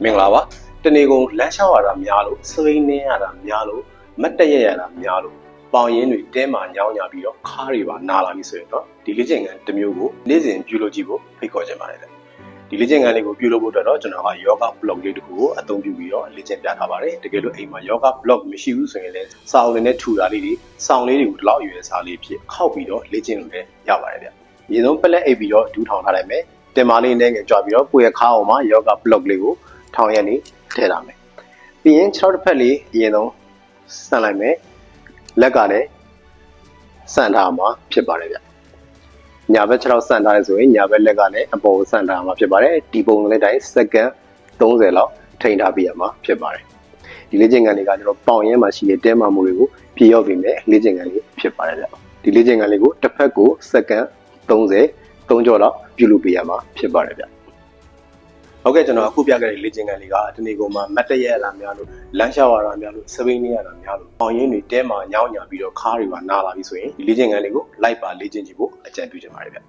မင်္ဂလာပါတနေ့ကုန်လမ်းလျှောက်ရတာများလို့စပိန်နေရတာများလို့မတ်တရက်ရတာများလို့ပေါင်ရင်းတွေတဲမှာညောင်းညာပြီးတော့ခါးတွေပါနာလာပြီဆိုရင်တော့ဒီလေ့ကျင့်ခန်းတစ်မျိုးကိုနေ့စဉ်ပြုလုပ်ကြည့်ဖို့ဖိတ်ခေါ်ချင်ပါတယ်ဒီလေ့ကျင့်ခန်းလေးကိုပြုလုပ်ဖို့အတွက်တော့ကျွန်တော်က yoga block လေးတစ်ခုကိုအသုံးပြုပြီးတော့လေ့ကျင့်ပြထားပါတယ်တကယ်လို့အိမ်မှာ yoga block မရှိဘူးဆိုရင်လည်းစာအုပ်လေးနဲ့ထူတာလေးတွေစောင်းလေးတွေကိုဒီလောက်အရွယ်စားလေးဖြစ်ခောက်ပြီးတော့လေ့ကျင့်လို့လည်းရပါတယ်ဗျအရင်ဆုံးပလက်အိပ်ပြီးတော့ဒူးထောင်ထားလိုက်မယ်တင်မာလေးနဲ့ငယ်ကြွပြီးတော့ကိုယ့်ရဲ့ခါးအောင်မှာ yoga block လေးကိုထောင်ရက်နေထည့်လာမယ်ပြီးရင်6တစ်ဖက်လေးအရင်ဆုံးဆန့်လိုက်မယ်လက်ကလည်းဆန့်ထားမှာဖြစ်ပါတယ်ဗျညာဘက်6ဆန့်ထားရဆိုရင်ညာဘက်လက်ကလည်းအပေါ်ကိုဆန့်ထားမှာဖြစ်ပါတယ်ဒီပုံလေးတိုင်းစက္ကန့်30လောက်ထိန်းထားပြရမှာဖြစ်ပါတယ်ဒီလေ့ကျင့်ခန်းလေးကကျွန်တော်ပေါင်ရဲမှာရှိတဲ့တဲမာမှုတွေကိုပြေရောက်ပြီးမဲ့လေ့ကျင့်ခန်းလေးဖြစ်ပါတယ်ဗျဒီလေ့ကျင့်ခန်းလေးကိုတစ်ဖက်ကိုစက္ကန့်30ကျော်လောက်ပြုလုပ်ပြရမှာဖြစ်ပါတယ်ဗျဟုတ်ကဲ့ကျွန်တော်အခုပြခဲ့တဲ့လေ့ကျင့်ခန်းလေးကဒီနေ့ကုန်မှာမတ်တရက်လာများလို့လမ်းလျှောက်ရတာများလို့စပိန်နေရတာများလို့ပေါင်ရင်းတွေတဲမှာညောင်းညာပြီးတော့ခါးတွေပါနာလာပြီဆိုရင်ဒီလေ့ကျင့်ခန်းလေးကိုလိုက်ပါလေ့ကျင့်ကြည့်ဖို့အကြံပြုချင်ပါတယ်ဗျ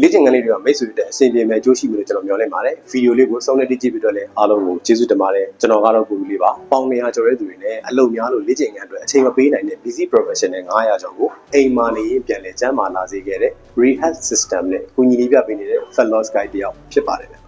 လေ့ကျင့်ခန်းလေးတွေကမိတ်ဆွေတွေအဆင်ပြေမဲ့ကြိုးရှိမှုလို့ကျွန်တော်မျှော်လင့်ပါတယ်ဗီဒီယိုလေးကိုစုံနဲ့ကြည့်ပြီးတော့လည်းအားလုံးကိုကျေးဇူးတင်ပါတယ်ကျွန်တော်ကတော့ကိုလူလေးပါပေါင်200ကျော်တဲ့သူတွေနဲ့အလုပ်များလို့လေ့ကျင့်ခန်းအတွက်အချိန်မပေးနိုင်တဲ့ busy professional 900ကျော်ကိုအိမ်မှာနေရင်ပြန်လဲကျန်းမာလာစေခဲ့တဲ့ rehab system နဲ့ကိုညီလေးပြပေးနေတဲ့ fat loss guide တယောက်ဖြစ်ပါတယ်ဗျ